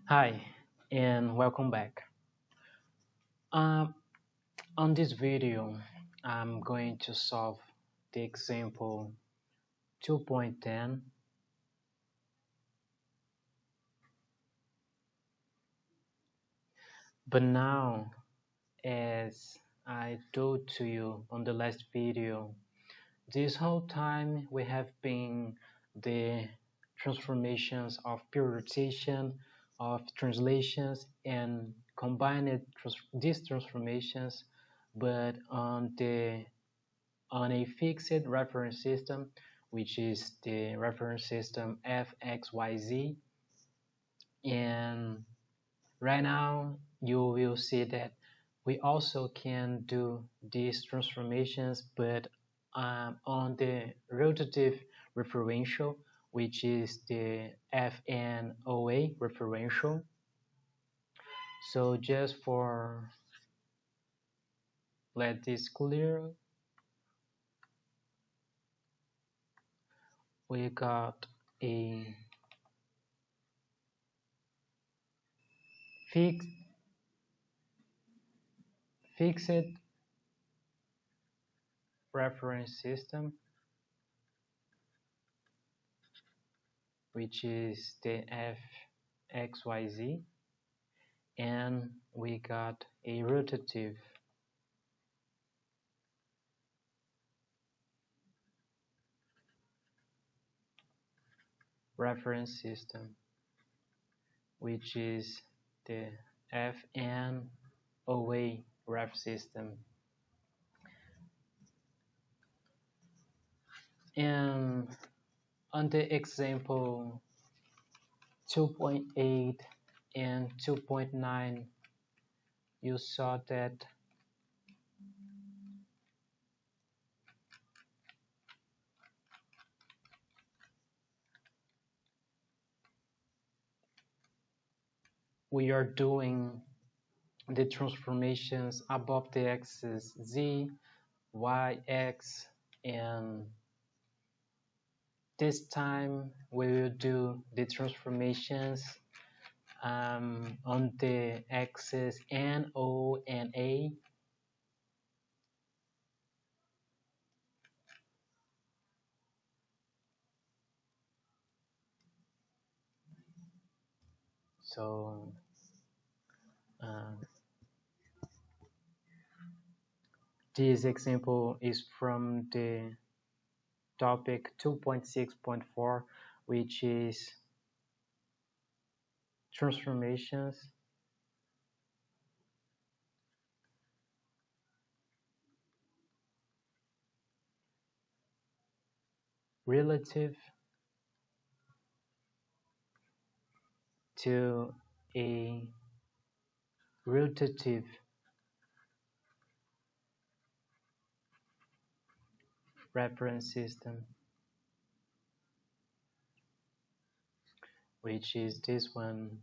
Hi, and welcome back. Um, on this video, I'm going to solve the example 2.10, but now, as I told to you on the last video, this whole time we have been the transformations of pure rotation, of translations, and combined these transformations, but on a fixed reference system, which is the reference system fxyz. And right now, you will see that we also can do these transformations, but on the rotative referential, which is the Fnoa referential. So just for let this clear, we got a fixed fixed reference system, which is the fxyz, and we got a rotative reference system, which is the Fnoa ref system. And on the example 2.8 and 2.9, you saw that we are doing the transformations above the axis z, y, x, and this time we will do the transformations on the axis N, O, and A. So uh, this example is from the topic 2.6.4, which is transformations relative to a rotative reference system, which is this one.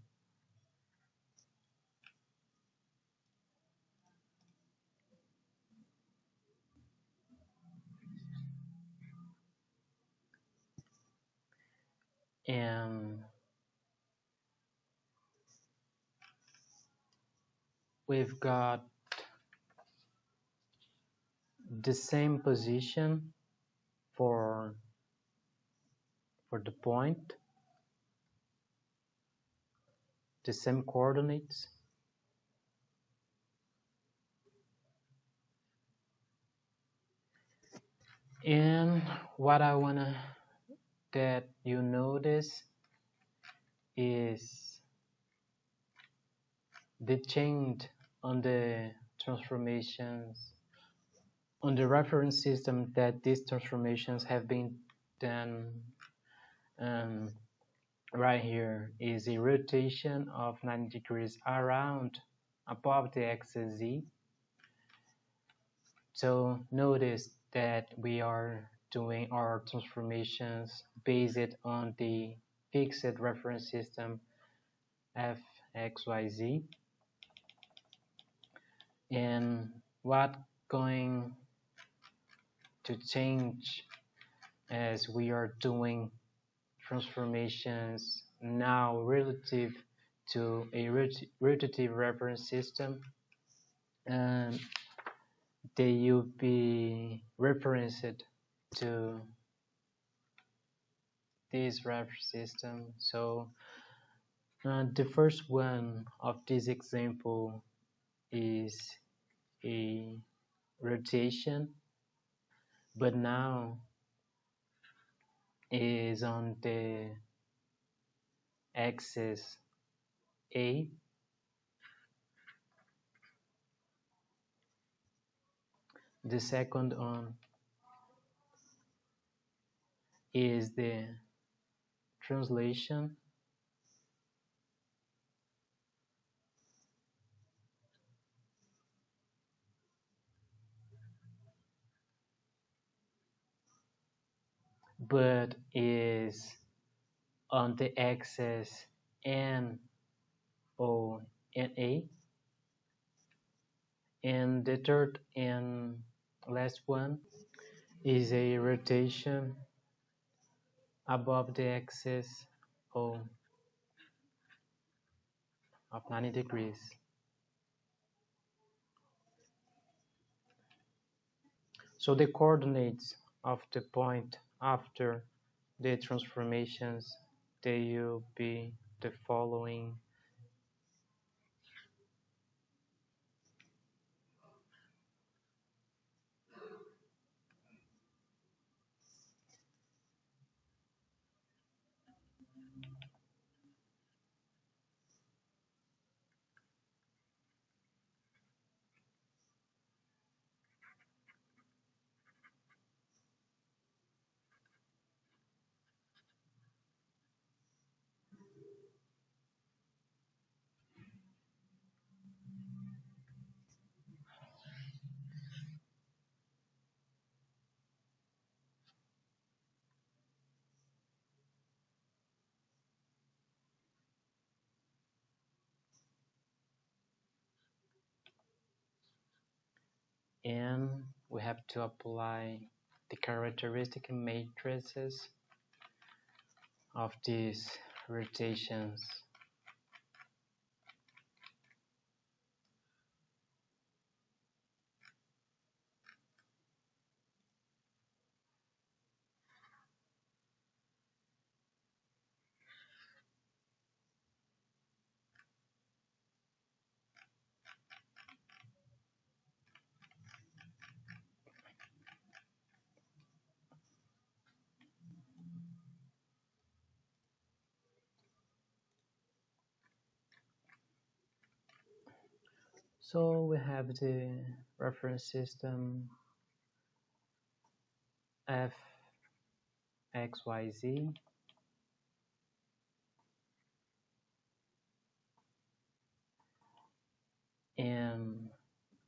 And we've got the same position for the point, the same coordinates, and what I wanna that you notice is the change on the transformations on the reference system that these transformations have been done. um, right here is a rotation of 90 degrees around above the axis z. So notice that we are doing our transformations based on the fixed reference system fxyz, and what going to change as we are doing transformations now relative to a rotative reference system, and they will be referenced to this reference system. So the first one of this example is a rotation, but now is on the axis A. The second one is the translation, but is on the axis N, O, and A. And the third and last one is a rotation above the axis O of 90 degrees. So the coordinates of the point after the transformations, they will be the following. And we have to apply the characteristic matrices of these rotations. So we have the reference system f x y z, and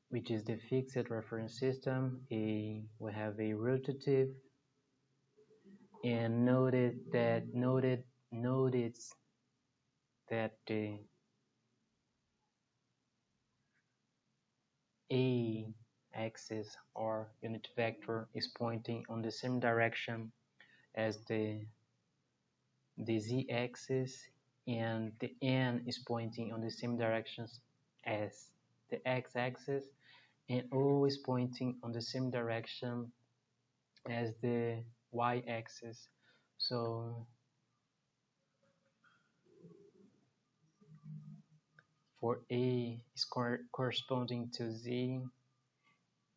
which is the fixed reference system. We have a rotative, and notice that the a axis or unit vector is pointing on the same direction as the z-axis, and the n is pointing on the same directions as the x-axis, and O is pointing on the same direction as the y-axis. So for A is corresponding to Z,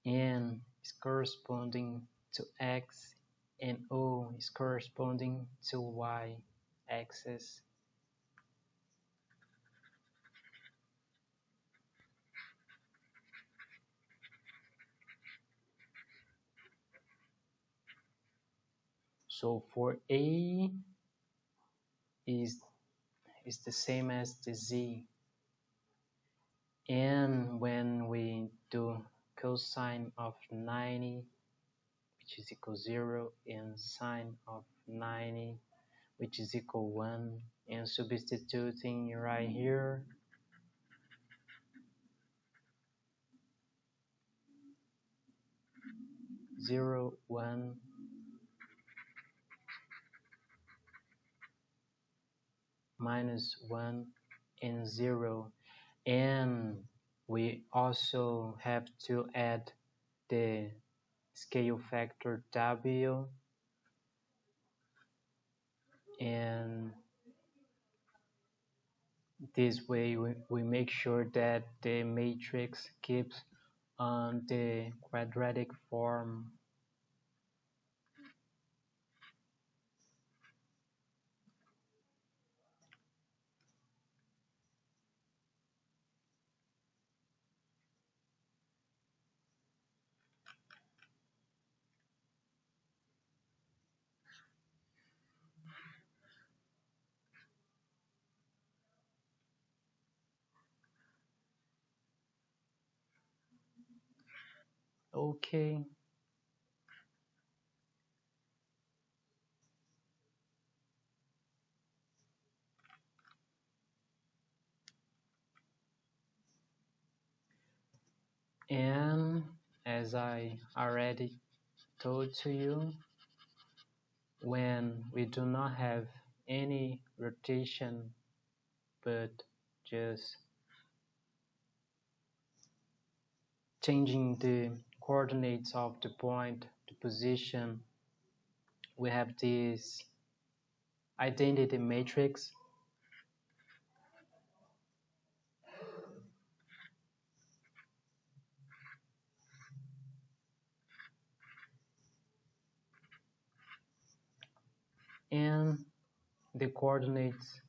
N is corresponding to X, and O is corresponding to Y-axis. So for A is the same as the Z, and when we do cosine of 90, which is equal 0, and sine of 90, which is equal 1, and substituting right here, 0, 1, minus 1, and 0. And we also have to add the scale factor W, and this way we make sure that the matrix keeps on the quadratic form. Okay, and as I already told to you, when we do not have any rotation but just changing the coordinates of the point, the position, we have this identity matrix, and the coordinates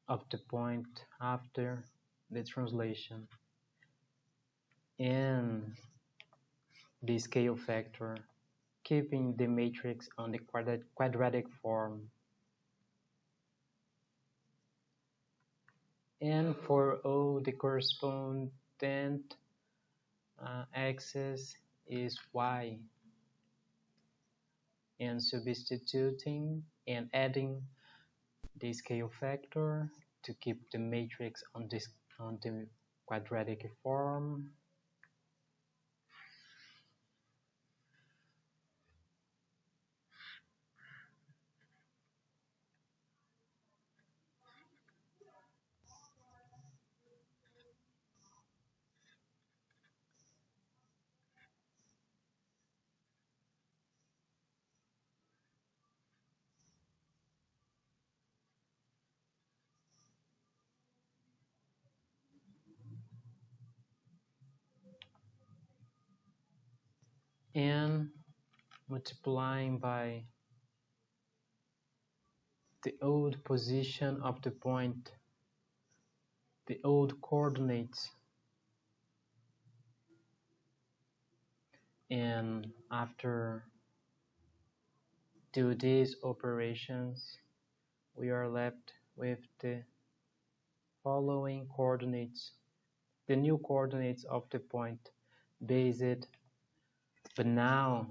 of the point after the translation, and the scale factor, keeping the matrix on the quadratic form. And for O, the correspondent axis is Y, and substituting and adding the scale factor to keep the matrix on the quadratic form. And multiplying by the old position of the point, the old coordinates, and after do these operations, we are left with the following coordinates, the new coordinates of the point, based, but now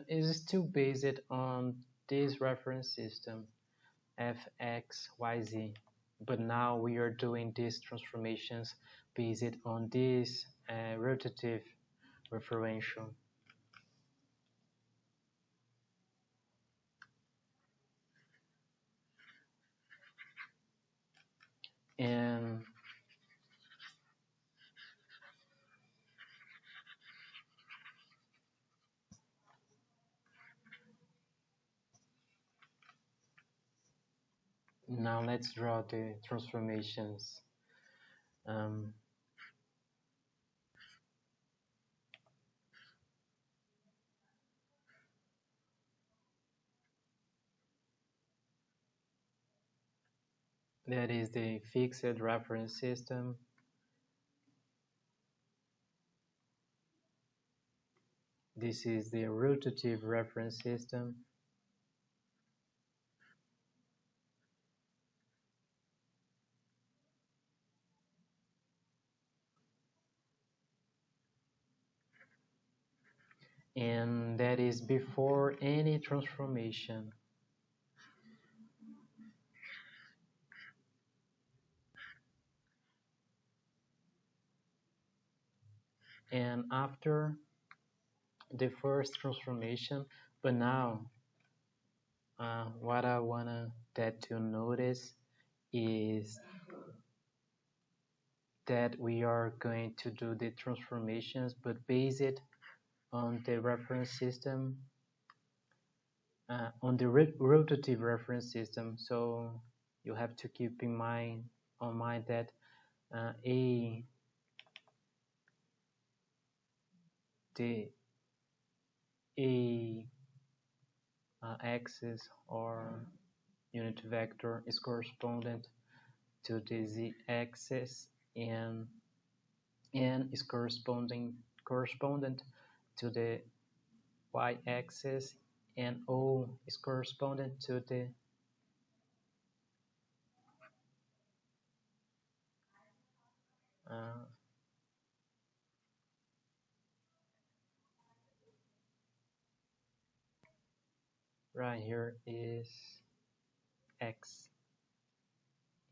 is still based on this reference system, fxyz, but now we are doing these transformations based on this rotative referential. And now let's draw the transformations. Um, that is the fixed reference system. This is the rotative reference system. And that is before any transformation. And after the first transformation, but now what I wanna that you notice is that we are going to do the transformations, but base it on the reference system, on the rotative reference system. So you have to keep in mind that a the a axis or unit vector is correspondent to the z-axis, and n is correspondent to the y-axis, and O is correspondent to the uh, right here is X,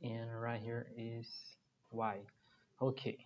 and right here is Y. Okay.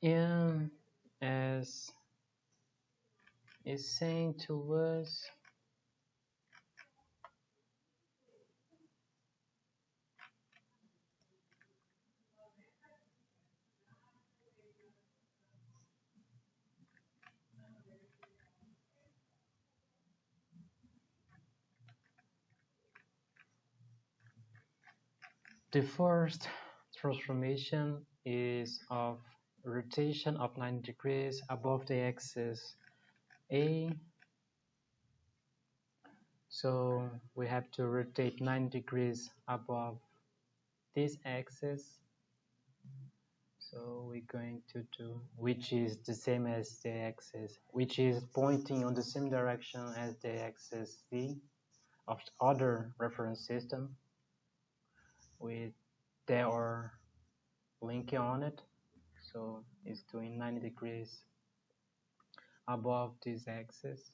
And as is saying to us, the first transformation is of rotation of 90 degrees above the axis A. So we have to rotate 90 degrees above this axis. So we're going to do, which is the same as the axis, which is pointing on the same direction as the axis Z of the other reference system with their link on it. So it's doing 90 degrees above this axis.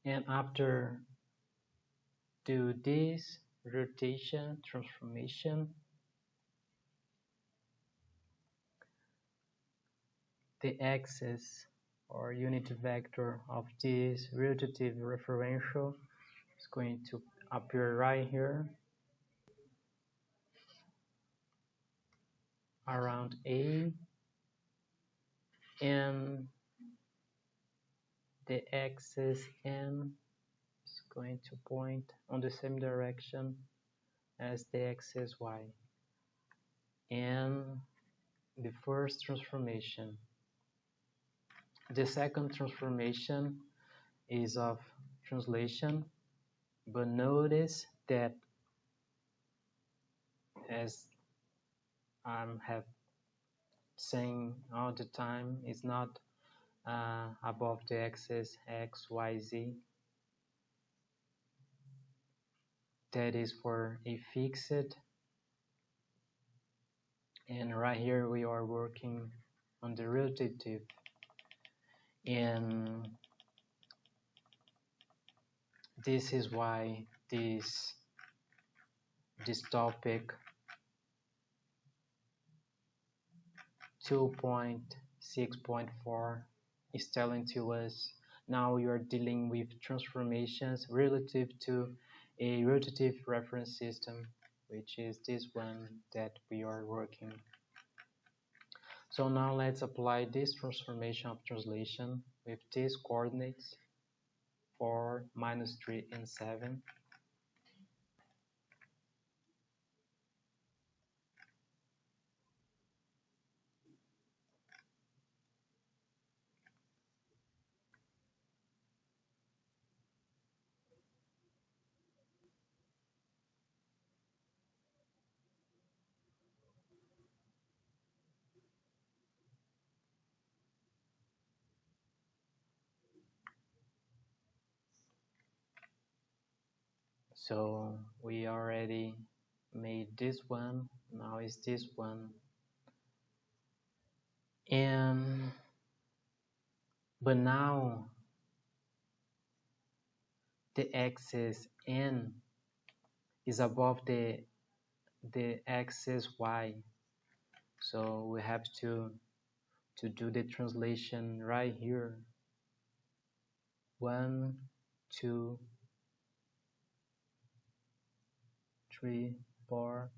And after do this rotation transformation, the axis or unit vector of this rotative referential is going to appear right here around A, and the axis N is going to point on the same direction as the axis Y. And the first transformation. The second transformation is of translation, but notice that, as I have saying all the time, it's not above the axis X, Y, Z. That is for a fixed, and right here we are working on the rotative, and this is why this topic 2.6.4 is telling to us now you are dealing with transformations relative to a rotative reference system. which is this one that we are working. So now let's apply this transformation of translation with these coordinates 4, -3, and 7. So we already made this one, now is this one. And but now the axis n is above the axis y. So we have to do the translation right here. 1, 2, 3, 4,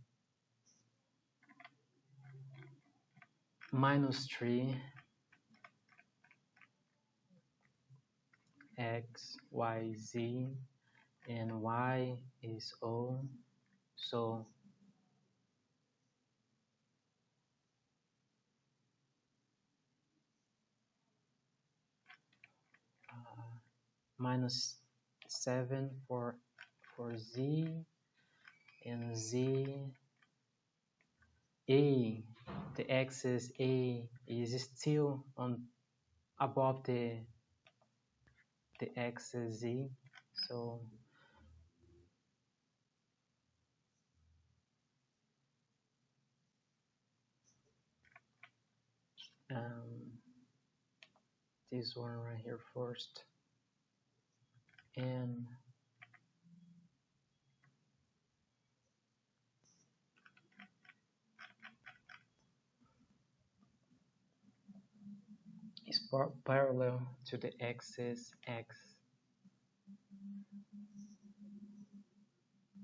-3, x, y, z, and y is O. So -7 for z, and z a, the axis a is still on above the axis z. So this one right here first, and is parallel to the axis x.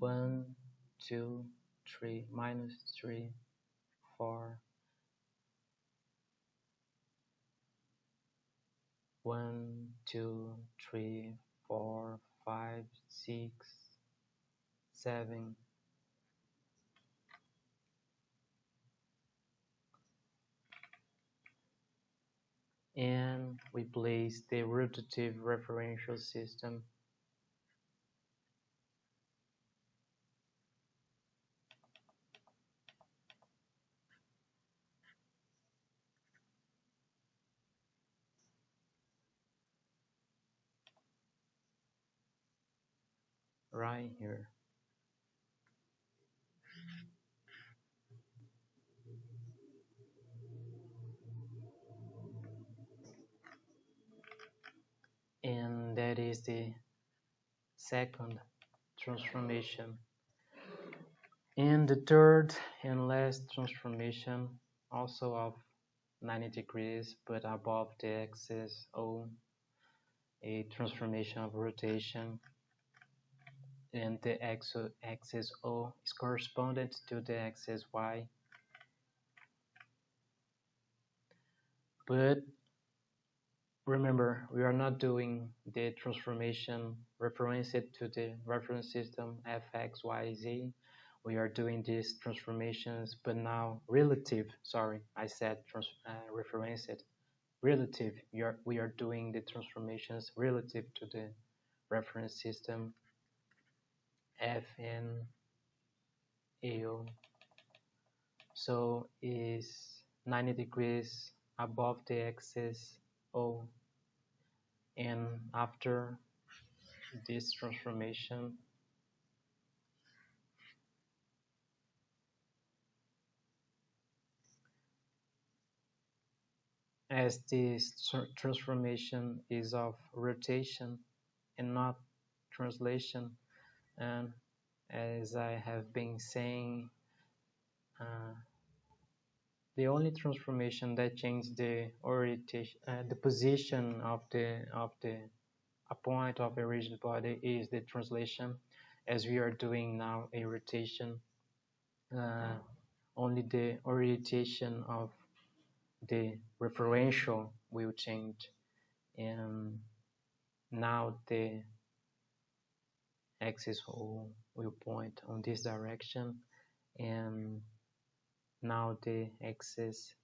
1, 2, 3, -3, 4, 1, 2, 3, 4, 5, 6, 7. And we place the rotative referential system. Right here. And that is the second transformation. And the third and last transformation, also of 90 degrees, but above the axis O, a transformation of rotation, and the axis O is correspondent to the axis Y. But remember, we are not doing the transformation referenced to the reference system fx, y, z. We are doing these transformations, but now relative. Sorry, I said referenced. Relative. We are doing the transformations relative to the reference system Fn AO. So is 90 degrees above the axis O, and after this transformation, as this transformation is of rotation and not translation, and as I have been saying, the only transformation that changes the orientation, the position of the a point of a rigid body is the translation, as we are doing now a rotation. uh, only the orientation of the referential will change, and now the axis will point on this direction, and now the axis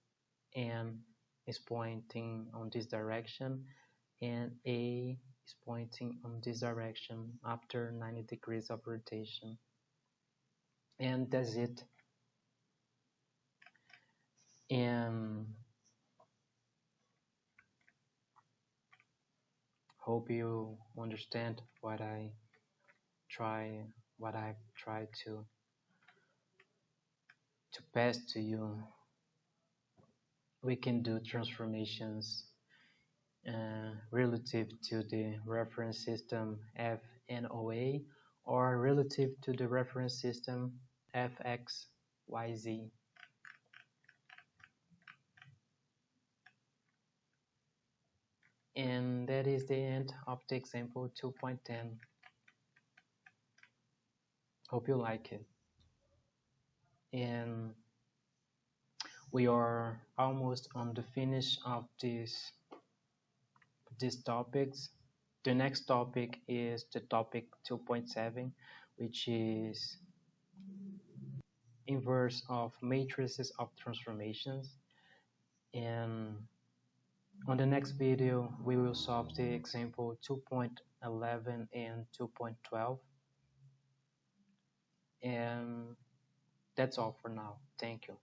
N is pointing on this direction, and A is pointing on this direction after 90 degrees of rotation. And that's it. And hope you understand try what I try to pass to you. We can do transformations relative to the reference system Fnoa or relative to the reference system Fxyz. And that is the end of the example 2.10. Hope you like it. And we are almost on the finish of these topics. The next topic is the topic 2.7, which is inverse of matrices of transformations. And on the next video, we will solve the example 2.11 and 2.12. And that's all for now. Thank you.